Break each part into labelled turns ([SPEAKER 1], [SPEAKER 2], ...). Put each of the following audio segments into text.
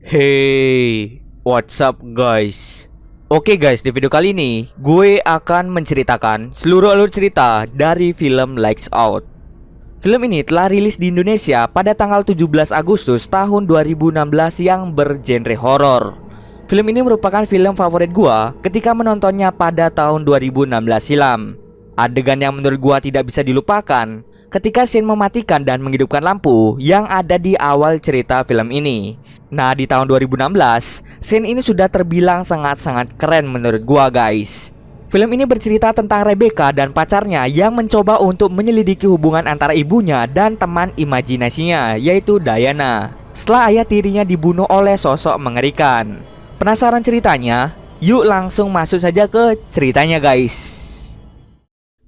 [SPEAKER 1] Hey, what's up guys? Oke guys, di video kali ini gue akan menceritakan seluruh alur cerita dari film Lights Out. Film ini telah rilis di Indonesia pada tanggal 17 Agustus tahun 2016 yang bergenre horor. Film ini merupakan film favorit gue ketika menontonnya pada tahun 2016 silam. Adegan yang menurut gue tidak bisa dilupakan ketika scene mematikan dan menghidupkan lampu yang ada di awal cerita film ini. Nah, di tahun 2016, scene ini sudah terbilang sangat-sangat keren menurut gua guys. Film ini bercerita tentang Rebecca dan pacarnya yang mencoba untuk menyelidiki hubungan antara ibunya dan teman imajinasinya, yaitu Diana, setelah ayah tirinya dibunuh oleh sosok mengerikan. Penasaran ceritanya? Yuk langsung masuk saja ke ceritanya guys.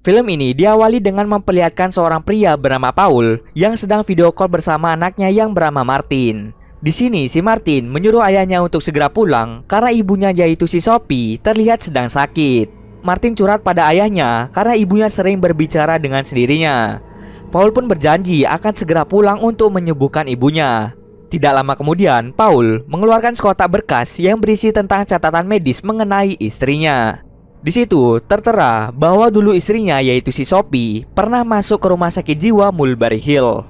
[SPEAKER 1] Film ini diawali dengan memperlihatkan seorang pria bernama Paul yang sedang video call bersama anaknya yang bernama Martin. Di sini si Martin menyuruh ayahnya untuk segera pulang karena ibunya yaitu si Sophie terlihat sedang sakit. Martin curhat pada ayahnya karena ibunya sering berbicara dengan sendirinya. Paul pun berjanji akan segera pulang untuk menyembuhkan ibunya. Tidak lama kemudian, Paul mengeluarkan sekotak berkas yang berisi tentang catatan medis mengenai istrinya. Di situ tertera bahwa dulu istrinya yaitu si Sophie pernah masuk ke rumah sakit jiwa Mulberry Hill.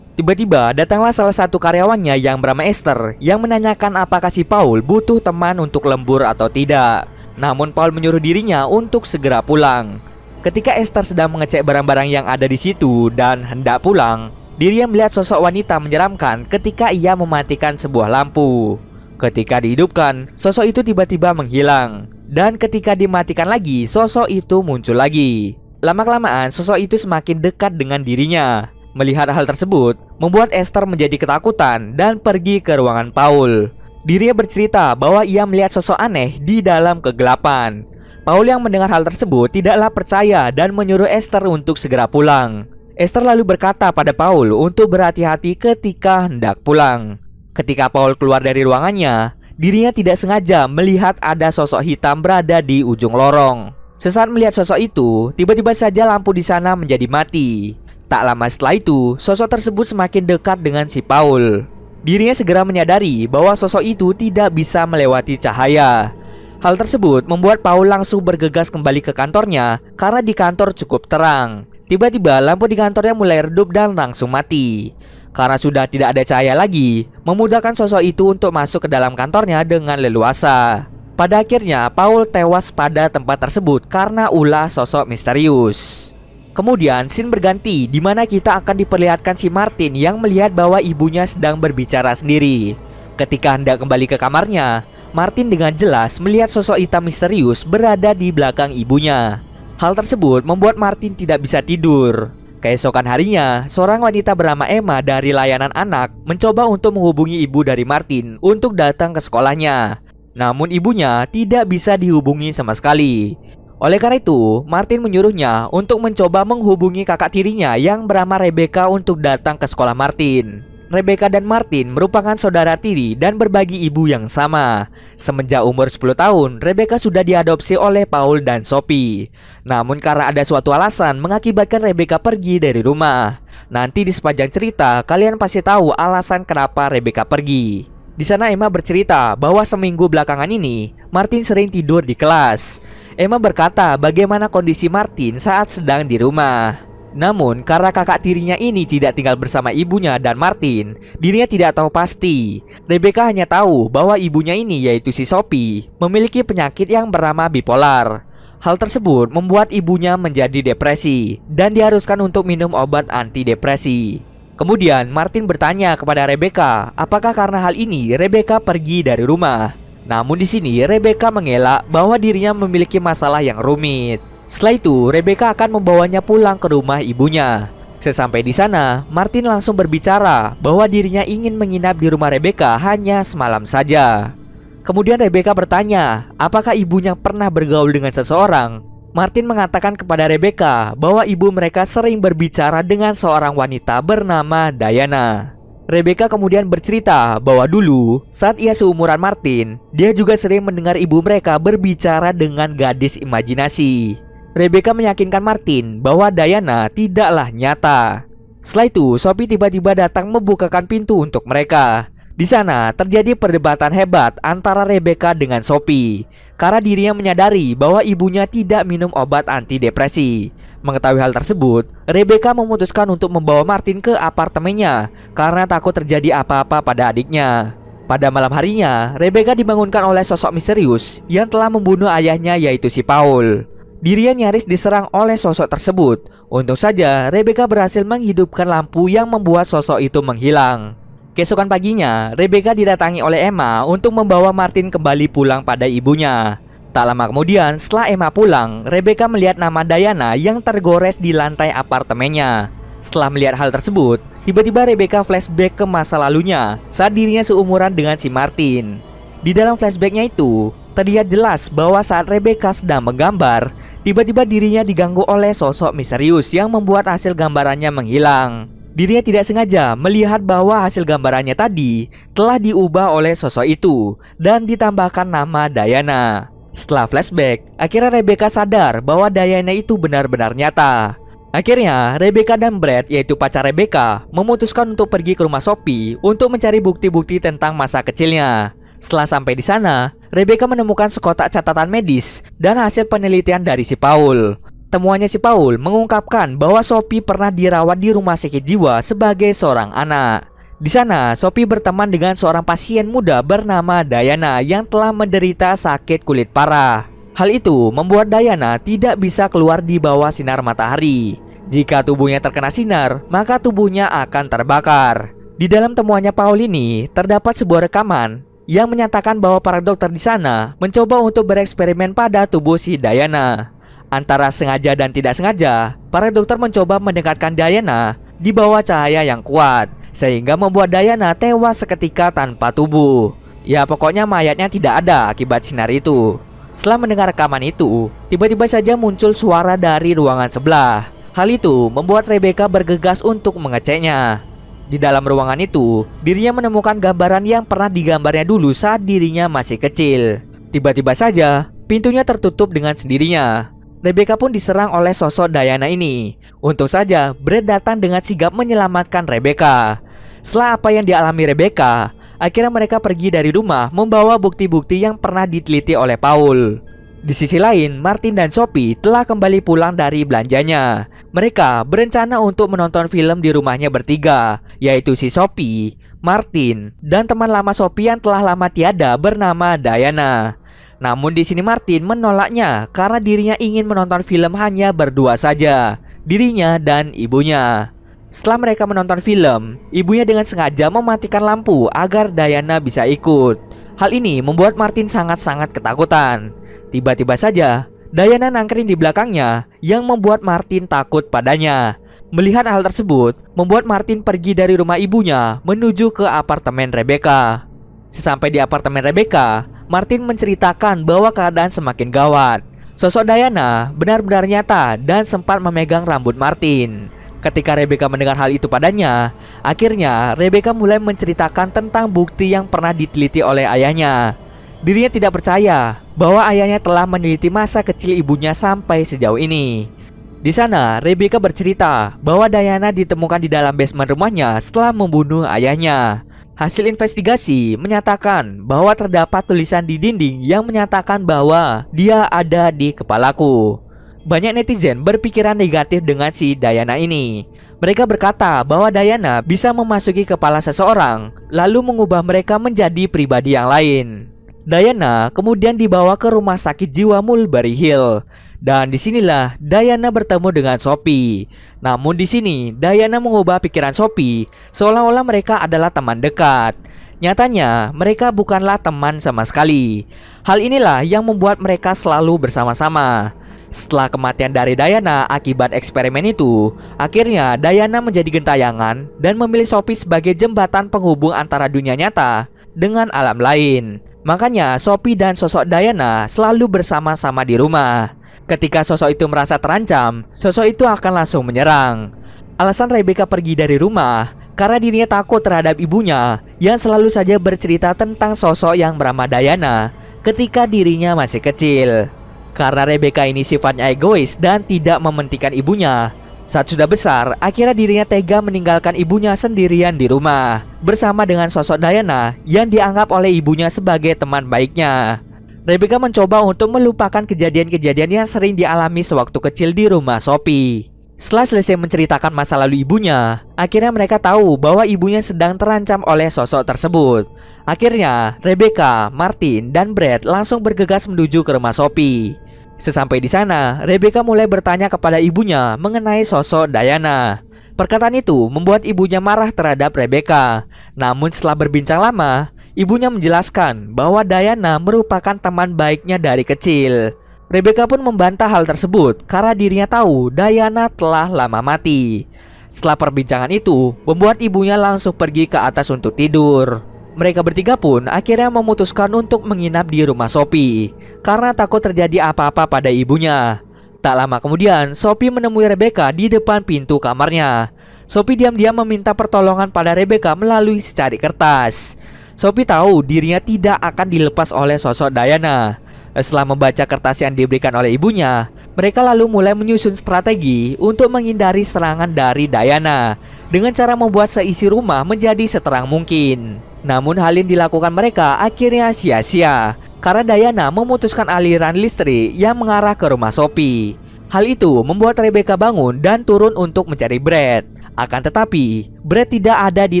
[SPEAKER 1] Tiba-tiba datanglah salah satu karyawannya yang bernama Esther yang menanyakan apakah si Paul butuh teman untuk lembur atau tidak. Namun Paul menyuruh dirinya untuk segera pulang. Ketika Esther sedang mengecek barang-barang yang ada di situ dan hendak pulang, dirinya melihat sosok wanita menyeramkan ketika ia mematikan sebuah lampu. Ketika dihidupkan, sosok itu tiba-tiba menghilang. Dan ketika dimatikan lagi, sosok itu muncul lagi. Lama-kelamaan sosok itu semakin dekat dengan dirinya. Melihat hal tersebut membuat Esther menjadi ketakutan dan pergi ke ruangan Paul. Dirinya bercerita bahwa ia melihat sosok aneh di dalam kegelapan. Paul yang mendengar hal tersebut tidaklah percaya dan menyuruh Esther untuk segera pulang. Esther lalu berkata pada Paul untuk berhati-hati ketika hendak pulang. Ketika Paul keluar dari ruangannya, dirinya tidak sengaja melihat ada sosok hitam berada di ujung lorong. Sesaat melihat sosok itu, tiba-tiba saja lampu di sana menjadi mati. Tak lama setelah itu, sosok tersebut semakin dekat dengan si Paul. Dirinya segera menyadari bahwa sosok itu tidak bisa melewati cahaya. Hal tersebut membuat Paul langsung bergegas kembali ke kantornya karena di kantor cukup terang. Tiba-tiba lampu di kantornya mulai redup dan langsung mati. Karena sudah tidak ada cahaya lagi, memudahkan sosok itu untuk masuk ke dalam kantornya dengan leluasa. Pada akhirnya, Paul tewas pada tempat tersebut karena ulah sosok misterius. Kemudian scene berganti di mana kita akan diperlihatkan si Martin yang melihat bahwa ibunya sedang berbicara sendiri. Ketika hendak kembali ke kamarnya, Martin dengan jelas melihat sosok hitam misterius berada di belakang ibunya. Hal tersebut membuat Martin tidak bisa tidur. Keesokan harinya, seorang wanita bernama Emma dari layanan anak mencoba untuk menghubungi ibu dari Martin untuk datang ke sekolahnya. Namun ibunya tidak bisa dihubungi sama sekali. Oleh karena itu, Martin menyuruhnya untuk mencoba menghubungi kakak tirinya yang bernama Rebecca untuk datang ke sekolah Martin. Rebecca dan Martin merupakan saudara tiri dan berbagi ibu yang sama. Semenjak umur 10 tahun, Rebecca sudah diadopsi oleh Paul dan Sophie. Namun karena ada suatu alasan mengakibatkan Rebecca pergi dari rumah. Nanti di sepanjang cerita, kalian pasti tahu alasan kenapa Rebecca pergi. Di sana Emma bercerita bahwa seminggu belakangan ini Martin sering tidur di kelas. Emma berkata bagaimana kondisi Martin saat sedang di rumah. Namun karena kakak tirinya ini tidak tinggal bersama ibunya dan Martin, dirinya tidak tahu pasti. Rebecca hanya tahu bahwa ibunya ini yaitu si Sophie memiliki penyakit yang bernama bipolar. Hal tersebut membuat ibunya menjadi depresi dan diharuskan untuk minum obat antidepresi. Kemudian Martin bertanya kepada Rebecca apakah karena hal ini Rebecca pergi dari rumah. Namun di sini Rebecca mengelak bahwa dirinya memiliki masalah yang rumit. Setelah itu Rebecca akan membawanya pulang ke rumah ibunya. Sesampai di sana, Martin langsung berbicara bahwa dirinya ingin menginap di rumah Rebecca hanya semalam saja. Kemudian Rebecca bertanya apakah ibunya pernah bergaul dengan seseorang. Martin mengatakan kepada Rebecca bahwa ibu mereka sering berbicara dengan seorang wanita bernama Diana. Rebecca kemudian bercerita bahwa dulu saat ia seumuran Martin, dia juga sering mendengar ibu mereka berbicara dengan gadis imajinasi. Rebecca meyakinkan Martin bahwa Diana tidaklah nyata. Setelah itu, Sophie tiba-tiba datang membukakan pintu untuk mereka. Di sana terjadi perdebatan hebat antara Rebecca dengan Sophie karena dirinya menyadari bahwa ibunya tidak minum obat antidepresi. Mengetahui hal tersebut, Rebecca memutuskan untuk membawa Martin ke apartemennya karena takut terjadi apa-apa pada adiknya. Pada malam harinya, Rebecca dibangunkan oleh sosok misterius yang telah membunuh ayahnya, yaitu si Paul. Dirinya nyaris diserang oleh sosok tersebut. Untung saja Rebecca berhasil menghidupkan lampu yang membuat sosok itu menghilang. Keesokan paginya, Rebecca didatangi oleh Emma untuk membawa Martin kembali pulang pada ibunya. Tak lama kemudian, setelah Emma pulang, Rebecca melihat nama Diana yang tergores di lantai apartemennya. Setelah melihat hal tersebut, tiba-tiba Rebecca flashback ke masa lalunya saat dirinya seumuran dengan si Martin. Di dalam flashbacknya itu, terlihat jelas bahwa saat Rebecca sedang menggambar, tiba-tiba dirinya diganggu oleh sosok misterius yang membuat hasil gambarannya menghilang. Dirinya tidak sengaja melihat bahwa hasil gambarannya tadi telah diubah oleh sosok itu dan ditambahkan nama Diana. Setelah flashback, akhirnya Rebecca sadar bahwa Diana itu benar-benar nyata. Akhirnya, Rebecca dan Brad, yaitu pacar Rebecca, memutuskan untuk pergi ke rumah Sophie untuk mencari bukti-bukti tentang masa kecilnya. Setelah sampai di sana, Rebecca menemukan sekotak catatan medis dan hasil penelitian dari si Paul. Temuannya si Paul mengungkapkan bahwa Sophie pernah dirawat di rumah sakit jiwa sebagai seorang anak. Di sana, Sophie berteman dengan seorang pasien muda bernama Diana yang telah menderita sakit kulit parah. Hal itu membuat Diana tidak bisa keluar di bawah sinar matahari. Jika tubuhnya terkena sinar, maka tubuhnya akan terbakar. Di dalam temuannya Paul ini, terdapat sebuah rekaman yang menyatakan bahwa para dokter di sana mencoba untuk bereksperimen pada tubuh si Diana. Antara sengaja dan tidak sengaja, para dokter mencoba mendekatkan Diana di bawah cahaya yang kuat, sehingga membuat Diana tewas seketika tanpa tubuh. Ya, pokoknya mayatnya tidak ada akibat sinar itu. Setelah mendengar rekaman itu, tiba-tiba saja muncul suara dari ruangan sebelah. Hal itu membuat Rebecca bergegas untuk mengeceknya. Di dalam ruangan itu, dirinya menemukan gambaran yang pernah digambarnya dulu saat dirinya masih kecil. Tiba-tiba saja, pintunya tertutup dengan sendirinya. Rebecca pun diserang oleh sosok Diana ini. Untung saja Brad datang dengan sigap menyelamatkan Rebecca. Setelah apa yang dialami Rebecca, akhirnya mereka pergi dari rumah membawa bukti-bukti yang pernah diteliti oleh Paul. Di sisi lain, Martin dan Sophie telah kembali pulang dari belanjanya. Mereka berencana untuk menonton film di rumahnya bertiga, yaitu si Sophie, Martin, dan teman lama Sophie yang telah lama tiada bernama Diana. Namun di sini Martin menolaknya karena dirinya ingin menonton film hanya berdua saja, dirinya dan ibunya. Setelah mereka menonton film, ibunya dengan sengaja mematikan lampu agar Diana bisa ikut. Hal ini membuat Martin sangat-sangat ketakutan. Tiba-tiba saja, Diana nangkring di belakangnya yang membuat Martin takut padanya. Melihat hal tersebut, membuat Martin pergi dari rumah ibunya menuju ke apartemen Rebecca. Sesampai di apartemen Rebecca, Martin menceritakan bahwa keadaan semakin gawat. Sosok Diana benar-benar nyata dan sempat memegang rambut Martin. Ketika Rebecca mendengar hal itu padanya, akhirnya Rebecca mulai menceritakan tentang bukti yang pernah diteliti oleh ayahnya. Dirinya tidak percaya bahwa ayahnya telah meneliti masa kecil ibunya sampai sejauh ini. Di sana, Rebecca bercerita bahwa Diana ditemukan di dalam basement rumahnya setelah membunuh ayahnya. Hasil investigasi menyatakan bahwa terdapat tulisan di dinding yang menyatakan bahwa dia ada di kepalaku. Banyak netizen berpikiran negatif dengan si Diana ini. Mereka berkata bahwa Diana bisa memasuki kepala seseorang lalu mengubah mereka menjadi pribadi yang lain. Diana kemudian dibawa ke rumah sakit jiwa Mulberry Hill. Dan disinilah Diana bertemu dengan Sophie. Namun di sini Diana mengubah pikiran Sophie seolah-olah mereka adalah teman dekat. Nyatanya mereka bukanlah teman sama sekali. Hal inilah yang membuat mereka selalu bersama-sama. Setelah kematian dari Diana akibat eksperimen itu, akhirnya Diana menjadi gentayangan dan memilih Sophie sebagai jembatan penghubung antara dunia nyata dengan alam lain. Makanya Sophie dan sosok Diana selalu bersama-sama di rumah. Ketika sosok itu merasa terancam, sosok itu akan langsung menyerang. Alasan Rebecca pergi dari rumah karena dirinya takut terhadap ibunya yang selalu saja bercerita tentang sosok yang bernama Diana ketika dirinya masih kecil. Karena Rebecca ini sifatnya egois dan tidak mementingkan ibunya, Saat sudah besar, akhirnya dirinya tega meninggalkan ibunya sendirian di rumah bersama dengan sosok Diana yang dianggap oleh ibunya sebagai teman baiknya. Rebecca mencoba untuk melupakan kejadian-kejadian yang sering dialami sewaktu kecil di rumah Sophie. Setelah selesai menceritakan masa lalu ibunya, akhirnya mereka tahu bahwa ibunya sedang terancam oleh sosok tersebut. Akhirnya, Rebecca, Martin, dan Brad langsung bergegas menuju ke rumah Sophie. Sesampai di sana, Rebecca mulai bertanya kepada ibunya mengenai sosok Diana. Perkataan itu membuat ibunya marah terhadap Rebecca. Namun setelah berbincang lama, ibunya menjelaskan bahwa Diana merupakan teman baiknya dari kecil. Rebecca pun membantah hal tersebut karena dirinya tahu Diana telah lama mati. Setelah perbincangan itu, membuat ibunya langsung pergi ke atas untuk tidur. Mereka bertiga pun akhirnya memutuskan untuk menginap di rumah Sophie karena takut terjadi apa-apa pada ibunya. Tak lama kemudian, Sophie menemui Rebecca di depan pintu kamarnya. Sophie diam-diam meminta pertolongan pada Rebecca melalui secari kertas. Sophie tahu dirinya tidak akan dilepas oleh sosok Diana. Setelah membaca kertas yang diberikan oleh ibunya, mereka lalu mulai menyusun strategi untuk menghindari serangan dari Diana dengan cara membuat seisi rumah menjadi seterang mungkin. Namun hal yang dilakukan mereka akhirnya sia-sia karena Diana memutuskan aliran listrik yang mengarah ke rumah Sophie. Hal itu membuat Rebecca bangun dan turun untuk mencari Brad. Akan tetapi, Brad tidak ada di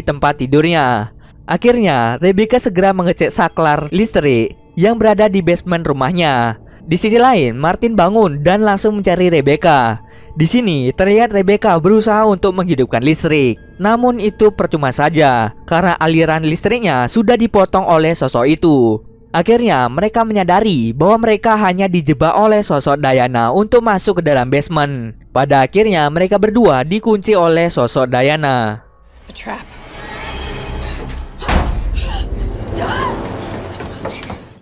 [SPEAKER 1] tempat tidurnya. Akhirnya, Rebecca segera mengecek saklar listrik yang berada di basement rumahnya. Di sisi lain, Martin bangun dan langsung mencari Rebecca. Di sini terlihat Rebecca berusaha untuk menghidupkan listrik. Namun itu percuma saja karena aliran listriknya sudah dipotong oleh sosok itu. Akhirnya mereka menyadari bahwa mereka hanya dijebak oleh sosok Diana untuk masuk ke dalam basement. Pada akhirnya mereka berdua dikunci oleh sosok Diana.
[SPEAKER 2] A trap.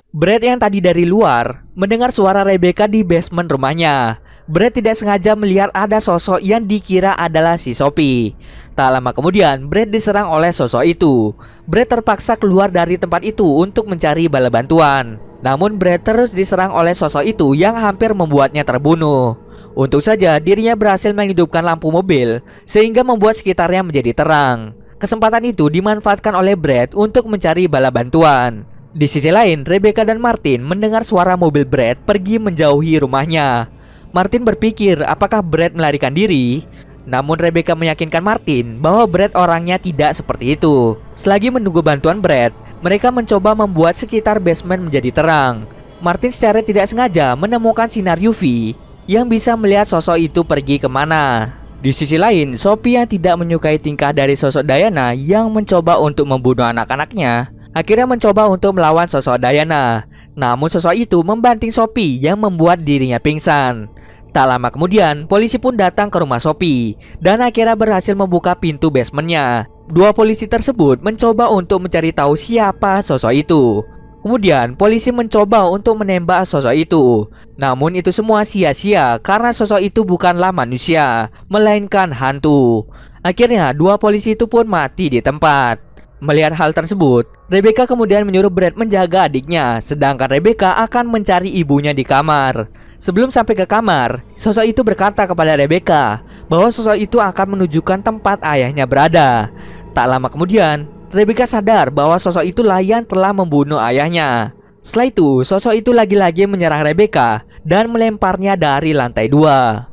[SPEAKER 1] Brad yang tadi dari luar mendengar suara Rebecca di basement rumahnya. Brad tidak sengaja melihat ada sosok yang dikira adalah si Sophie. Tak lama kemudian, Brad diserang oleh sosok itu. Brad terpaksa keluar dari tempat itu untuk mencari bala bantuan. Namun Brad terus diserang oleh sosok itu yang hampir membuatnya terbunuh. Untung saja dirinya berhasil menghidupkan lampu mobil sehingga membuat sekitarnya menjadi terang. Kesempatan itu dimanfaatkan oleh Brad untuk mencari bala bantuan. Di sisi lain, Rebecca dan Martin mendengar suara mobil Brad pergi menjauhi rumahnya. Martin berpikir apakah Brad melarikan diri. Namun Rebecca meyakinkan Martin bahwa Brad orangnya tidak seperti itu. Selagi menunggu bantuan Brad, mereka mencoba membuat sekitar basement menjadi terang. Martin secara tidak sengaja menemukan sinar UV yang bisa melihat sosok itu pergi kemana. Di sisi lain, Sophie yang tidak menyukai tingkah dari sosok Diana yang mencoba untuk membunuh anak-anaknya, akhirnya mencoba untuk melawan sosok Diana. Namun sosok itu membanting Sophie yang membuat dirinya pingsan. Tak lama kemudian, polisi pun datang ke rumah Sophie dan akhirnya berhasil membuka pintu basementnya. Dua polisi tersebut mencoba untuk mencari tahu siapa sosok itu. Kemudian polisi mencoba untuk menembak sosok itu. Namun itu semua sia-sia karena sosok itu bukanlah manusia, melainkan hantu. Akhirnya dua polisi itu pun mati di tempat. Melihat hal tersebut, Rebecca kemudian menyuruh Brad menjaga adiknya, sedangkan Rebecca akan mencari ibunya di kamar. Sebelum sampai ke kamar, sosok itu berkata kepada Rebecca bahwa sosok itu akan menunjukkan tempat ayahnya berada. Tak lama kemudian, Rebecca sadar bahwa sosok itulah yang telah membunuh ayahnya. Setelah itu, sosok itu lagi-lagi menyerang Rebecca dan melemparnya dari lantai 2.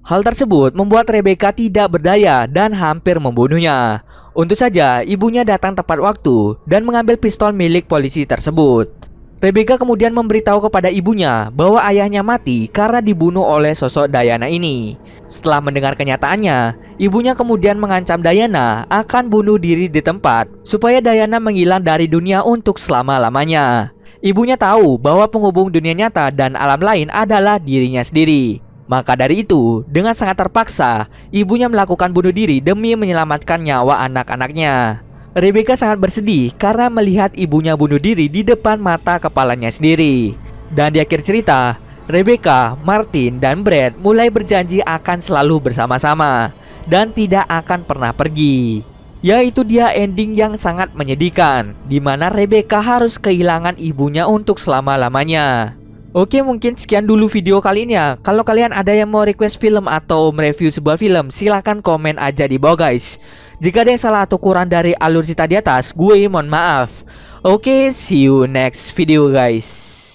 [SPEAKER 1] Hal tersebut membuat Rebecca tidak berdaya dan hampir membunuhnya. Untung saja ibunya datang tepat waktu dan mengambil pistol milik polisi tersebut. Rebecca kemudian memberitahu kepada ibunya bahwa ayahnya mati karena dibunuh oleh sosok Diana ini. Setelah mendengar kenyataannya, ibunya kemudian mengancam Diana akan bunuh diri di tempat supaya Diana menghilang dari dunia untuk selama-lamanya. Ibunya tahu bahwa penghubung dunia nyata dan alam lain adalah dirinya sendiri. Maka dari itu, dengan sangat terpaksa, ibunya melakukan bunuh diri demi menyelamatkan nyawa anak-anaknya. Rebecca sangat bersedih karena melihat ibunya bunuh diri di depan mata kepalanya sendiri. Dan di akhir cerita, Rebecca, Martin, dan Brad mulai berjanji akan selalu bersama-sama dan tidak akan pernah pergi. Yaitu dia ending yang sangat menyedihkan, dimana Rebecca harus kehilangan ibunya untuk selama-lamanya. Oke, mungkin sekian dulu video kali ini ya. Kalau kalian ada yang mau request film atau mereview sebuah film, silahkan komen aja di bawah guys. Jika ada yang salah atau kurang dari alur cerita di atas, gue mohon maaf. Oke, see you next video guys.